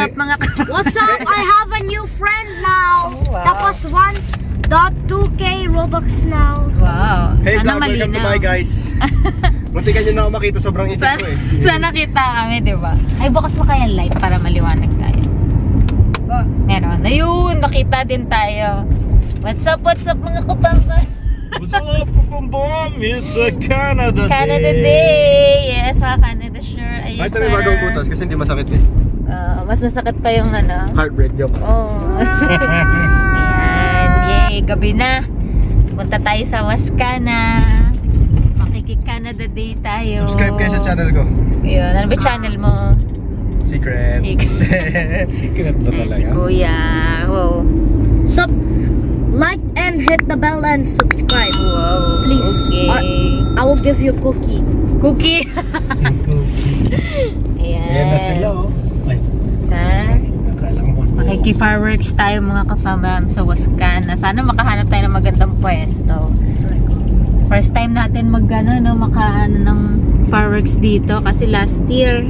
up mga What's up? I have a new friend now. Oh, wow. Tapos 1.2k Robux now. Wow. Hey Sana vlog, welcome to malinaw. my guys. Muntikan nyo na ako makita, sobrang isip ko eh. Sana kita kami, di ba? Ay, bukas mo kaya light para maliwanag tayo. Meron. Ayun, nakita din tayo. What's up mga kapampan? What's up, Pum? It's a Canada Day. Canada Day! Yes, Canada sure. Ayun, Kahit na may bagong butas kasi hindi masakit eh. mas masakit pa yung ano. Heartbreak joke. Oh. Ayan, yay, gabi na. Punta tayo sa Wascana. Makiki-Canada Day tayo. Subscribe kayo sa channel ko. Ayun, ano ba channel mo? Secret. Secret ba Ayan, talaga? si Kuya. Wow. Like and hit the bell and subscribe. Wow. Please. Okay. I will give you a cookie. Cookie. Ayan. Ayan na sila oh. Ay, Ha? nakala ko. Makiki-fireworks tayo mga ka-fam sa Wascana. Sana makahanap tayo ng magandang pwesto. First time natin makaano ng fireworks dito kasi last year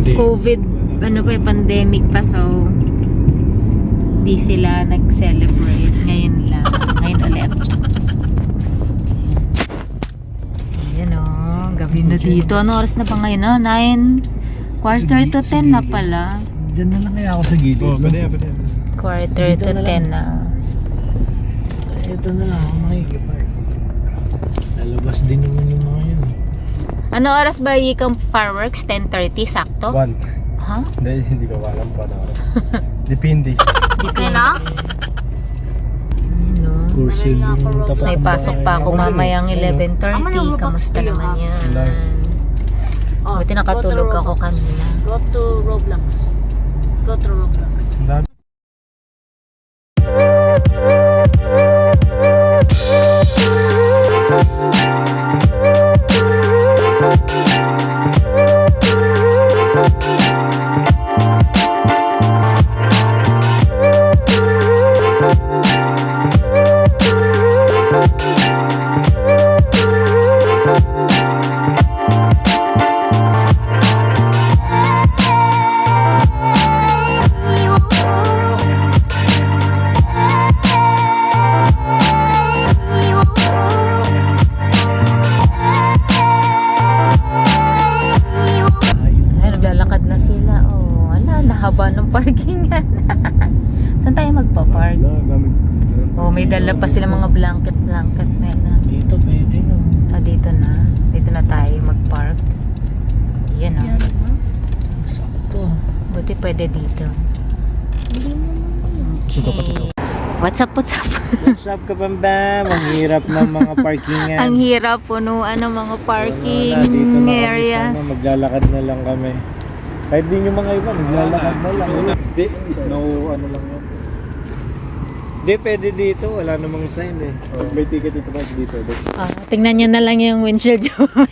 COVID, pandemic pa, so di sila nag-celebrate. Ngayon lang. Ngayon ulit. Ayan o, gabi na dito. Ano oras na pa ngayon? 9, quarter to 10 na pala. Diyan na lang kaya ako sa gilid. Oh, pwede. Quarter Dito to na 10 lang. na. Ito na lang ako makikipag. Lalabas din naman yung mga yun. Ano oras ba yung fireworks? 10:30 sakto? 1. Ha? Hindi ko alam pa na oras. Depende. Okay na? Ano? Kursil yung tapat. May pasok pa ako mamayang 11:30. Kamusta naman yan? Oh, Buti go to nakatulog ako Roblox. kanina. Go to Roblox. Go to Roblox. Ang dami. Ay, naglalakad na sila. Oh, wala, nahaba ng parkingan. Saan tayo magpa-park? Oh, may dala pa sila mga blanket nila. Dito pwede no. So, dito na tayo mag-park. Yan oh. Sakto. Buti pwede dito. Okay. What's up? What's up Kapambam? Ang hirap ng mga parkingan. Ang hirap punuan ng mga parking Wala, dito na kami areas. sana, maglalakad na lang kami. Kahit din yung mga iba, maglalakad na lang. Di, snow ano lang yan. Di, pwede dito. Wala namang sign eh. May ticket dito ba dito? Tingnan nyo na lang yung windshield. Pag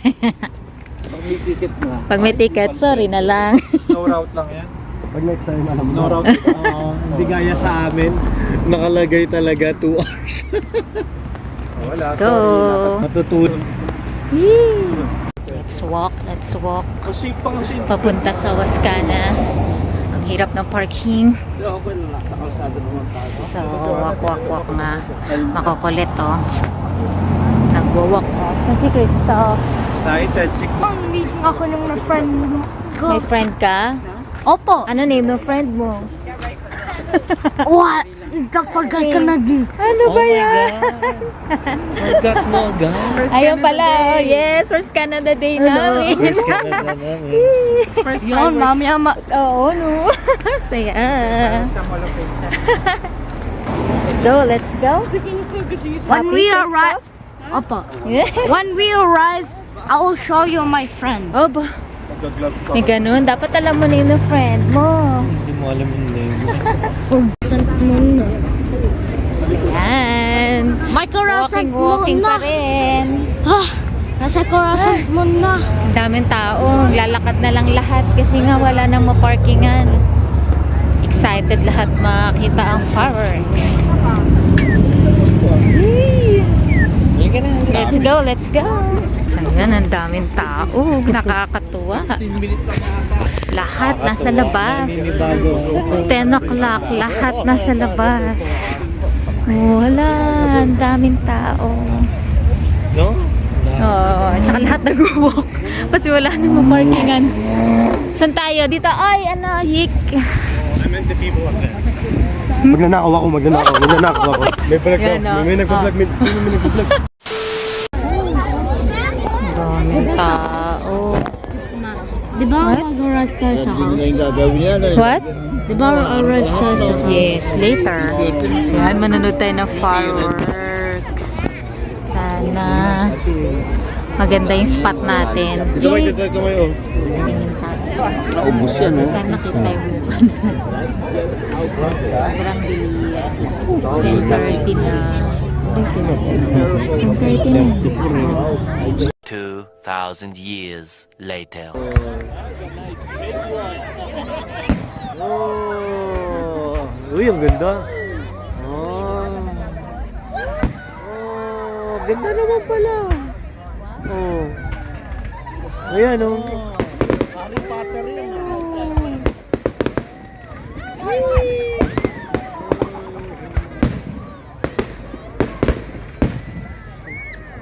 may ticket na. Pag may ticket, sorry na lang. Snow route lang yan. Pag next time, alam Snow mo. route. Hindi gaya sa amin. Nakalagay talaga 2 hours. Wala, Let's go. Matutulog. Yee! Let's walk. Kasi pang kasi. Papunta sa Wascana. Ang hirap ng parking. Okay na lang. Sa kalsada naman tayo. So, walk nga. Makukulit oh. Nagwa-walk off. Kasi Christoph. Excited. Meeting ako ng friend ko. May friend ka? Opo. Ano name ng friend mo? What? Forgot ka na din. Ano ba yan? Forgot mo, guys. Ayun pala. Oh, yes, first Canada Day namin. First Canada namin. First Yun, mami ama. Oo, no. Saya. Let's go. When we Happy, arrive, Opo. Yeah. When we arrive, I will show you my friend. Oh, may ganun. Dapat alam mo na yung friend mo. Hindi mo alam yung name. Sant muna. Yan. May karasant Walking pa muna. rin. Nasa karasant muna. Ang daming tao. Lalakad na lang lahat kasi nga wala nang maparkingan. Excited lahat makita ang fireworks. Let's go. Ayan, ang daming tao. Nakakatuwa. Lahat nasa labas. It's 10 o'clock. Lahat nasa labas. Wala. Ang daming tao. No? Oo. Tsaka lahat nag-walk. Kasi wala namang parkingan. Saan tayo? Dito. Ay, ano, hik. Magnanakaw ako. Magnanakaw ako. May vlog Yan, daw. oh. May nag-vlog. May nag-vlog. Daming tao. Di ba What? mag-arrive tayo sa house? What? Di ba arrive tayo sa house? Yes, later. Yan, manonood tayo ng fireworks. Sana maganda yung spot natin. Ito ba ito ngayon? Naubos yan, Sana nakita yung sobrang dilim. 10:30 na. 10:30 na. 2,000 years later. Oh. Uy, ang ganda. Oh. Ganda naman pala. Oh. Ayan, oh. Harry Potter yan.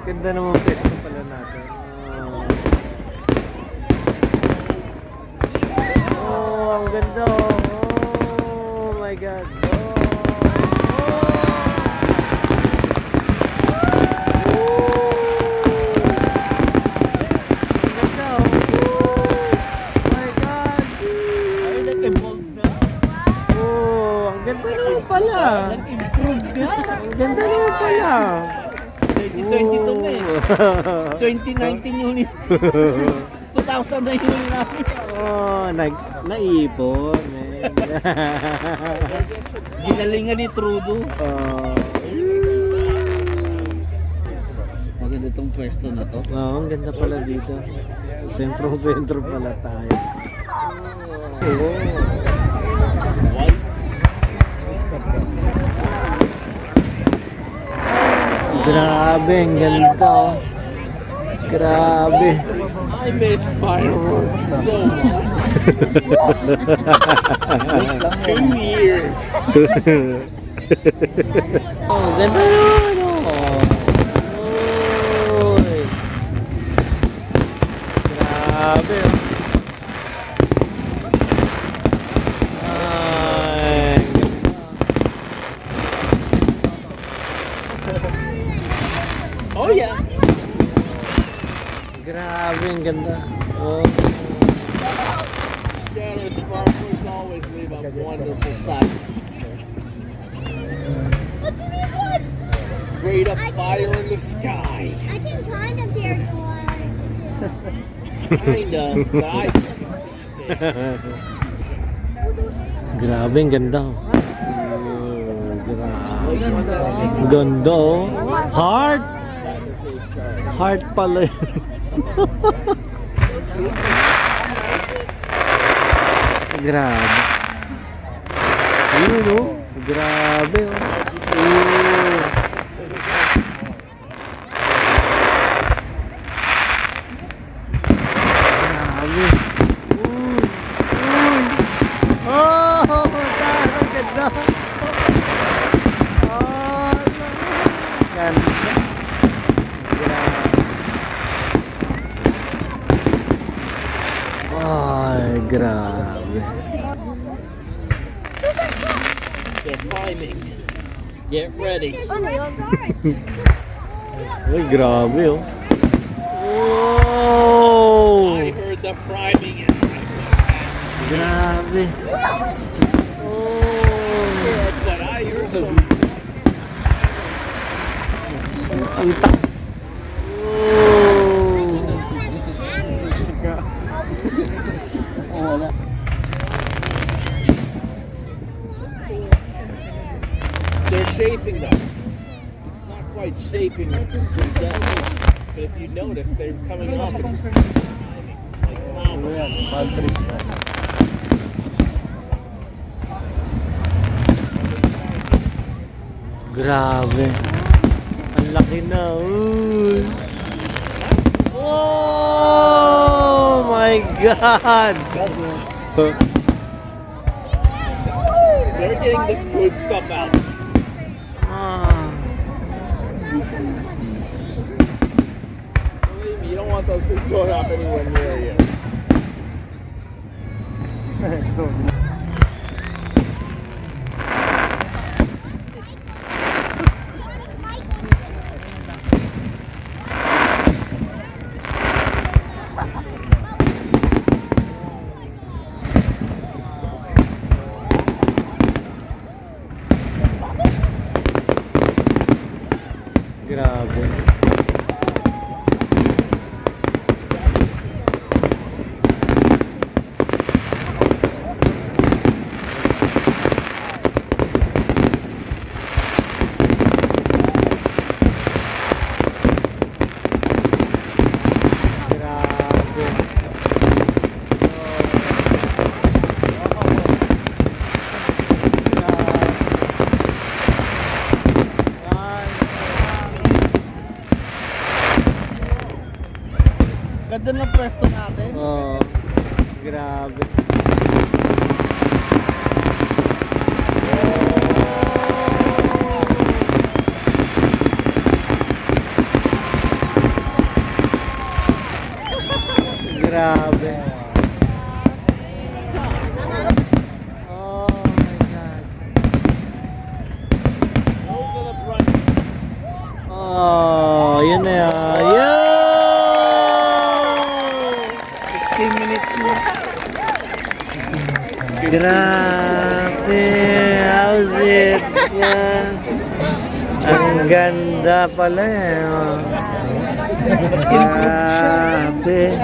Ganda naman pesto pala natin. Oh, ang ganda. Oh my God. Nag-improve na. Ang ganda naman pala. 2022 na eh. 2019 yun eh. 2000 na yun namin. Oh, naipon. Ginalingan ni Trudeau. Oh. Maganda itong pwesto na to. Oh, ang ganda pala dito. Sentro pala tayo. Oh. Grabe, ang ganda oh. Grabe. I miss fireworks so much. 2 years. Oh, ganda naman oh. Oy. Grabe oh. Ay, Oh yeah. grabe, ang ganda. Oh. Scatter sparklers always leave a wonderful sight. What's in these ones? Straight up fire in the sky. I can kind of hear the Kinda. But I Grabe, ang ganda. Oh, grabe. Ganda oh. Heart! Heart pala yun. Grabe. Ayun oh. Grabe oh. Oh. Grabe. Oh, ang ganda. Oh, ganda. Ay, grabe. they're climbing. Get ready. Uy, grabe oh. Oh! I heard the priming and Grabe. Oh! but I heard the Ang tak. they're shaping them. Not quite shaping some definitions, but if you notice, they're coming off. Grabe. Ang laki na. Uy. Oh! God! They're getting the good stuff out. Believe me, you don't want those things going off anywhere near you. Grabe. Ganda ng pwesto natin. Oh, grabe. Grabe. Oh my God. Oh, yun na yan. Yo! 16 minutes na. Grabe. How's it? Yan. Ang ganda pala eh. Oh. Grabe.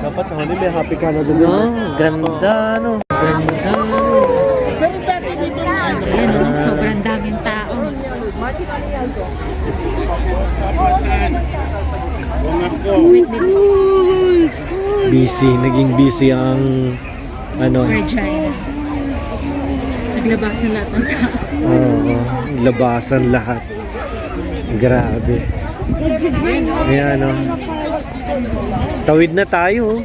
Dapat sa huli may happy ka na doon. No, ganda no. Ganda no. Ayan o, sobrang daming tao. Wait, Busy, naging busy ang ano. Regina. Naglabasan lahat ng tao. Oo, labasan lahat. Grabe. Ayan o. Tawid na tayo.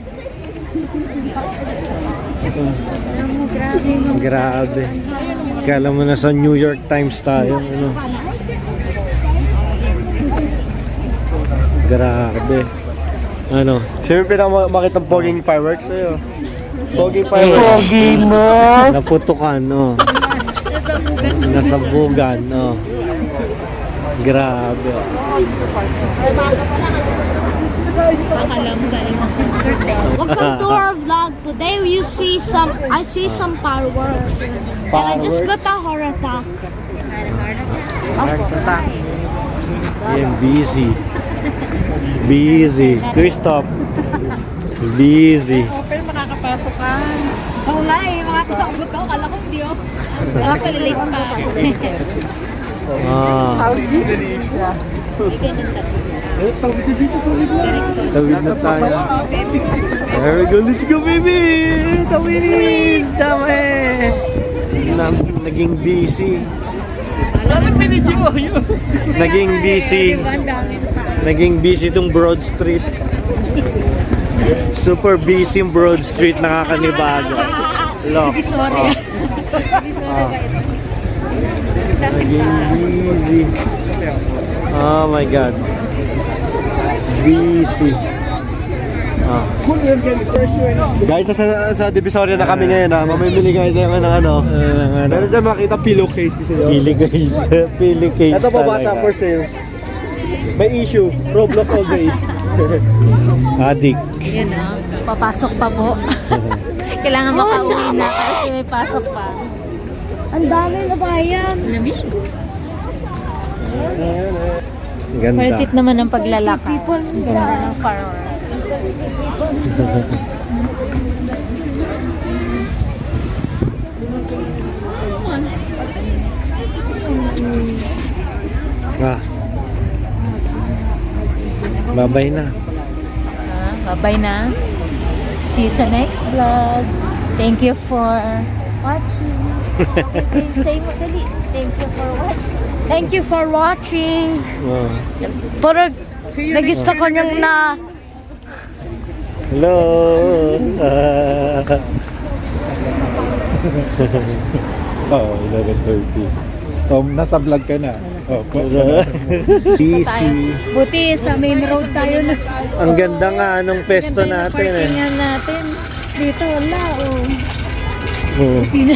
Alam mo, grabe no. Grabe. Kala mo na sa New York Times tayo. Ano? Grabe. Ano? Siyempre pinakamakitang poging fireworks sa'yo. Poging fireworks. Pogi mo! Naputukan, no? Nasabugan. Nasabugan, no? Grabe. Akala mo galing ng concert eh. Welcome to our vlog. Today I see some fireworks. And I just got a heart attack. Yan, busy. Busy. Christoph. Busy. Pero makakapasok ka. Oo nga eh, makakapasok ko. Kala ko hindi oh. Saka palilate pa. Tawid na tayo. There we go. Let's go, baby! Tawid! Tama eh! Naging busy. Naging busy. Naging busy tong Broad Street. Super busy yung Broad Street. Nakakanibago. Look. Divisoria. Naging busy. Oh my God. Busy. Guys, sa Divisoria na kami ngayon ha. Mamimili kayo ng ano. Meron dyan makita pillowcase kasi nyo. Pillowcase. Pillowcase Ito pa bata for sale. May issue. Roblox all day. Adik. Yun oh. Papasok pa po. Kailangan makauwi na kasi may pasok pa. Ang dami na bayan. Lamig. Ganda. Worth it naman ang paglalakad. Ang ganda ng fireworks. Bye-bye na. Bye-bye na. See you sa next vlog. Thank you for watching. Say mo dali. Thank you for watching. Thank you for watching. Oh. Pero nagusto ko yung Hello. Oh, 11:30. Nasa vlog ka na. Oh, Busy. Buti sa main road tayo na. Ang ganda nga anong pesto natin eh. Parkingan natin. Dito wala oh. Oh. Sino?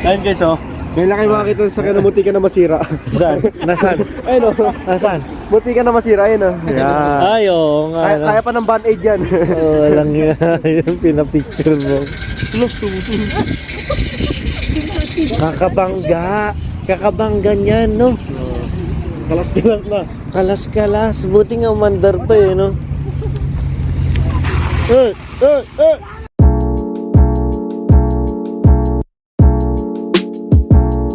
Ayun guys oh. Ngayon lang kayo makakita sa sakyan na muti ka na masira. Saan? Nasaan? Ayun oh. Nasaan? Muti ka na masira, ayun oh. Yan. Ayun nga. Kaya pa ng band-aid yan. Oo, walang yan. Yung pinapicture mo. Kakabangga. Kakabangga niyan, no? Kalas-kalas na. Kalas-kalas. Buti nga umandar pa eh, no?